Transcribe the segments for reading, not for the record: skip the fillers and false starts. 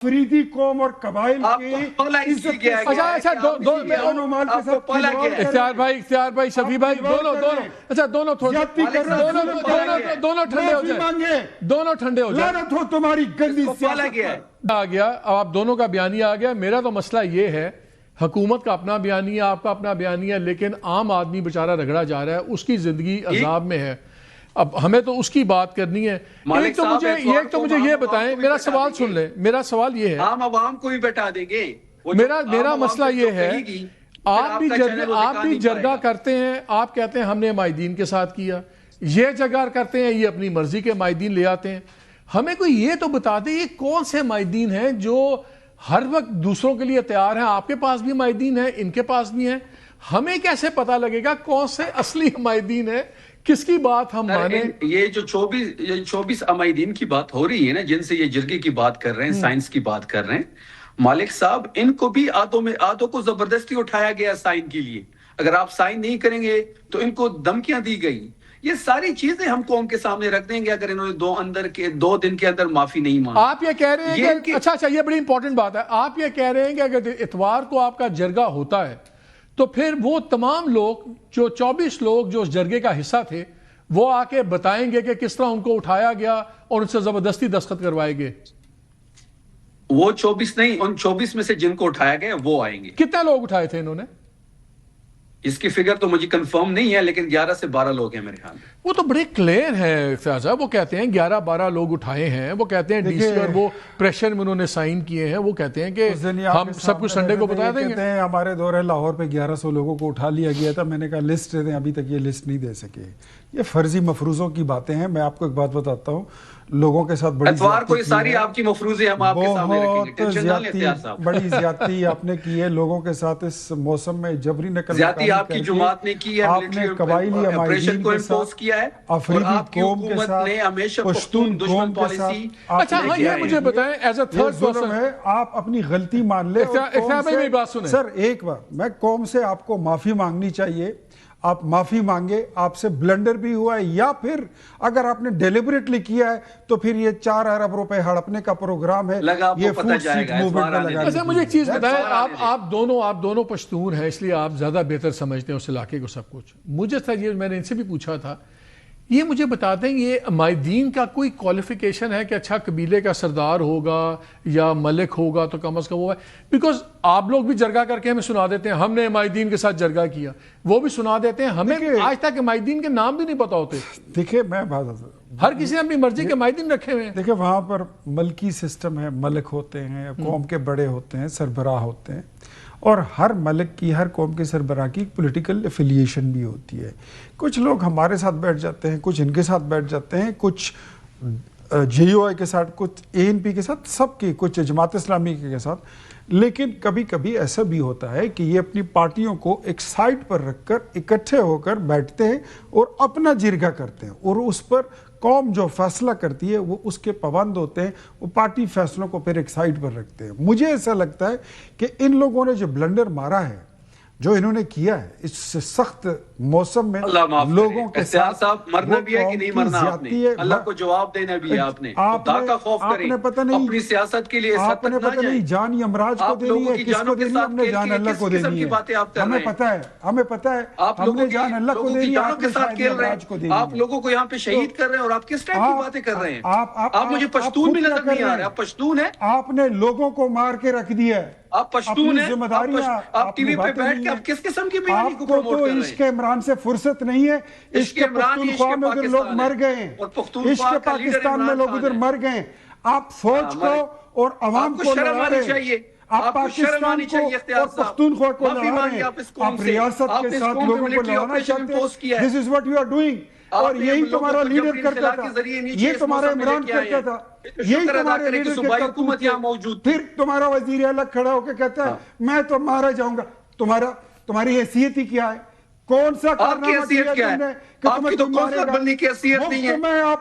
فریدی قوم اور قبائل کی عزت کے اختیار بھائی شفیع بھائی دونوں ٹھنڈے ہو جائیں تمہاری گندی آ گیا. اب آپ دونوں کا بیانیہ آ گیا. میرا تو مسئلہ یہ ہے حکومت کا اپنا بیانیہ آپ کا اپنا بیانیہ لیکن عام آدمی بیچارہ رگڑا جا رہا ہے اس کی زندگی عذاب میں ہے. اب ہمیں تو اس کی بات کرنی ہے. ایک تو مجھے یہ بتائیں میرا سوال سن لیں. میرا سوال یہ ہے عام عوام کو بھی بیٹھا دیں گے. میرا مسئلہ یہ ہے آپ بھی جرگہ کرتے ہیں آپ کہتے ہیں ہم نے مائدین کے ساتھ کیا یہ جرگہ کرتے ہیں یہ اپنی مرضی کے مائدین لے آتے ہیں. ہمیں کوئی یہ تو بتا دیں یہ کون سے مائدین ہیں جو ہر وقت دوسروں کے لیے تیار ہیں. آپ کے پاس بھی مائدین ہیں ان کے پاس بھی ہیں. ہمیں کیسے پتہ لگے گا کون سے اصلی مائدین ہیں کس کی بات ہم مانیں. یہ جو 24 امائدین کی بات ہو رہی ہے نا جن سے یہ جرگے کی بات کر رہے ہیں سائنس کی بات کر رہے ہیں مالک صاحب ان کو بھی آدھوں کو زبردستی اٹھایا گیا سائن کے لیے. اگر آپ سائن نہیں کریں گے تو ان کو دھمکیاں دی گئی. یہ ساری چیزیں ہم قوم کے سامنے رکھ دیں گے اگر انہوں نے 2 دن کے اندر معافی نہیں مانگی. آپ یہ کہہ رہے ہیں کہ اچھا یہ بڑی امپورٹنٹ بات ہے. آپ یہ کہہ رہے ہیں کہ اگر اتوار کو آپ کا جرگہ ہوتا ہے تو پھر وہ تمام لوگ جو 24 لوگ جو اس جرگے کا حصہ تھے وہ آ کے بتائیں گے کہ کس طرح ان کو اٹھایا گیا اور ان سے زبردستی دستخط کروائے گے. وہ 24 نہیں ان 24 میں سے جن کو اٹھایا گیا وہ آئیں گے. کتنے لوگ اٹھائے تھے انہوں نے؟ اس کی فگر تو مجھے کنفرم نہیں ہے لیکن 11 سے 12 لوگ ہیں میرے خیال میں. وہ تو بڑے کلیئر ہیں صاحب. وہ کہتے ہیں 11-12 لوگ اٹھائے ہیں. وہ کہتے ہیں ڈی سی اور وہ پریشر میں انہوں نے سائن کیے ہیں. وہ کہتے ہیں کہ ہم سب کچھ سنڈے کو بتا دیں گے. ہمارے دورہ لاہور پہ 1100 لوگوں کو اٹھا لیا گیا تھا. میں نے کہا لسٹ دیں ابھی تک یہ لسٹ نہیں دے سکے. یہ فرضی مفروضوں کی باتیں ہیں. میں آپ کو ایک بات بتاتا ہوں لوگوں کے ساتھ بڑی اتوار کو یہ ساری آپ کی مفروضے ہم آپ کے سامنے رکھیں گے. ٹینشن نہ لیں تیار صاحب. بڑی زیادتی آپ نے کی ہے لوگوں کے ساتھ اس موسم میں جبری نقل زیادتی آپ کی جماعت نے کی ہے. آپ نے قبائلی امائدین کے ساتھ افریدی قوم کے ساتھ پشتون قوم کے ساتھ. اچھا ہاں یہ مجھے بتائیں ایز اے تھرڈ پرسن ہے آپ اپنی غلطی مان لیں. سر ایک بار میں قوم سے آپ کو معافی مانگنی چاہیے. آپ معافی مانگے آپ سے بلنڈر بھی ہوا ہے یا پھر اگر آپ نے ڈیلیبریٹلی کیا ہے تو پھر یہ 4 ارب روپے ہڑپنے کا پروگرام ہے. یہ فوڈ سیٹ موومنٹ میں لگا. اچھا مجھے ایک چیز بتائیں آپ دونوں پشتون ہیں اس لیے آپ زیادہ بہتر سمجھتے ہیں اس علاقے کو سب کچھ. مجھے تھا یہ میں نے ان سے بھی پوچھا تھا یہ مجھے بتا دیں یہ مائدین کا کوئی کوالیفیکیشن ہے کہ اچھا قبیلے کا سردار ہوگا یا ملک ہوگا تو کم از کم وہ ہے. بیکاز آپ لوگ بھی جرگہ کر کے ہمیں سنا دیتے ہیں ہم نے مائدین کے ساتھ جرگہ کیا. وہ بھی سنا دیتے ہیں ہمیں آج تک مائدین کے نام بھی نہیں پتا ہوتے. دیکھیں میں بات ہر کسی نے اپنی مرضی کے مائدین رکھے ہوئے ہیں. دیکھیں وہاں پر ملکی سسٹم ہے. ملک ہوتے ہیں قوم کے بڑے ہوتے ہیں سربراہ ہوتے ہیں اور ہر ملک کی ہر قوم کے سربراہ کی پولیٹیکل افیلیشن بھی ہوتی ہے. کچھ لوگ ہمارے ساتھ بیٹھ جاتے ہیں کچھ ان کے ساتھ بیٹھ جاتے ہیں کچھ جے او آئی کے ساتھ کچھ اے این پی کے ساتھ سب کی کچھ جماعت اسلامی کے ساتھ. لیکن کبھی کبھی ایسا بھی ہوتا ہے کہ یہ اپنی پارٹیوں کو ایک سائٹ پر رکھ کر اکٹھے ہو کر بیٹھتے ہیں اور اپنا جرگہ کرتے ہیں اور اس پر قوم جو فیصلہ کرتی ہے وہ اس کے پابند ہوتے ہیں. وہ پارٹی فیصلوں کو پھر ایک سائٹ پر رکھتے ہیں. مجھے ایسا لگتا ہے کہ ان لوگوں نے جو بلنڈر مارا ہے جو انہوں نے کیا ہے اس سے سخت موسم میں لوگوں کے ساتھ مرنا بھی ہے کہ نہیں مرنا آپ نے اللہ کو جواب دینا بھی ہے. آپ نے خدا کا خوف کریں اپنی سیاست کے لیے آپ نے پتہ نہیں جان یمراج کو دینی ہے کس کو دینی ہے. ہم نے جان اللہ کو دینی ہے. ہمیں پتہ ہے ہم نے جان اللہ کو دینی ہے. آپ کے ساتھ کھیل رہے ہیں آپ لوگوں کو یہاں پہ شہید کر رہے ہیں اور آپ کس ٹائپ کی باتیں کر رہے ہیں. آپ مجھے پشتون بھی نظر نہیں آ رہے. آپ پشتون ہیں. آپ نے لوگوں کو مار کے رکھ دیا ہے. آپ پشتون ہیں. آپ ٹی وی پہ بیٹھ کے آپ کس قسم کی بیانی کو پروموٹ کر رہے ہیں. عشق عمران سے فرصت نہیں ہے. عشق پختونخوا میں ادھر لوگ مر گئے ہیں. عشق پاکستان میں لوگ ادھر مر گئے ہیں. آپ فوج کو اور عوام کو لڑا رہے ہیں. آپ پاکستان کو اور پختونخوا کو لڑا رہے ہیں. آپ ریاست کے ساتھ لوگوں کو لڑانا چاہتے ہیں. This is what you are doing. اور یہی تمہارا لیڈر کرتا تھا. یہ تمہارا عمران کرتا تھا. یہی تمہارے لیڈر کے حکومت یہاں موجود. پھر تمہارا وزیر اعلیٰ کھڑا ہو کے کہتا ہے میں تو مارا جاؤں گا. تمہاری حیثیت ہی کیا ہے؟ کون سا کارنامہ کیا تم نے کہ تمہیں تم مارے گا؟ مفت میں آپ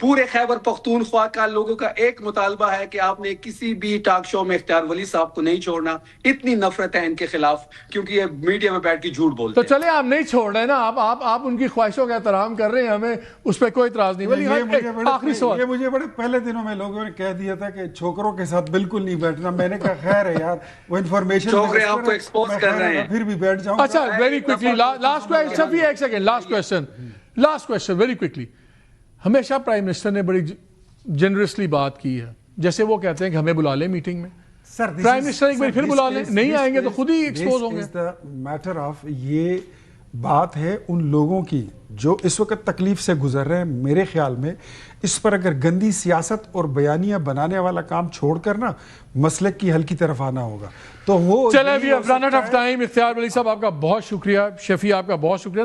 پورے خیبر پختونخوا کا لوگوں کا ایک مطالبہ ہے کہ آپ نے کسی بھی ٹاک شو میں اختیار ولی صاحب کو نہیں چھوڑنا. اتنی نفرت ہے ان کے خلاف کیونکہ یہ میڈیا میں بیٹھ کے جھوٹ بولتے ہیں. تو چلے آپ نہیں چھوڑ رہے نا, آپ ان کی خواہشوں کا احترام کر رہے ہیں, ہمیں اس پہ کوئی اعتراض نہیں. ولی آخری سوال, یہ مجھے بڑے پہلے دنوں میں لوگوں نے کہہ دیا تھا کہ چھوکروں کے ساتھ بالکل نہیں بیٹھنا. میں نے کہا خیر ہے یار, وہ انفارمیشن چھوکرے آپ کو ایکسپوز کر رہے ہیں, پھر بھی بیٹھ جاؤں. اچھا ویری کوئکلی لاسٹ کوئسچن, ایک second, last question very quickly. ہمیشہ پرائم منسٹر نے بڑی جنرسلی بات کی ہے, جیسے وہ کہتے ہیں کہ ہمیں بلا لیں میٹنگ میں. پرائم منسٹر ایک بار پھر بلا لیں, نہیں آئیں گے تو خود ہی ایکسپوز ہوں گے. میٹر آف یہ بات ہے ان لوگوں کی جو اس وقت تکلیف سے گزر رہے ہیں. میرے خیال میں اس پر اگر گندی سیاست اور بیانیاں بنانے والا کام چھوڑ کر نا مسلک کی حل کی طرف آنا ہوگا تو وہ چلیں. ابھی رن آؤٹ آف ٹائم. اختیار ولی صاحب آپ کا بہت شکریہ, شفیع آپ کا بہت شکریہ.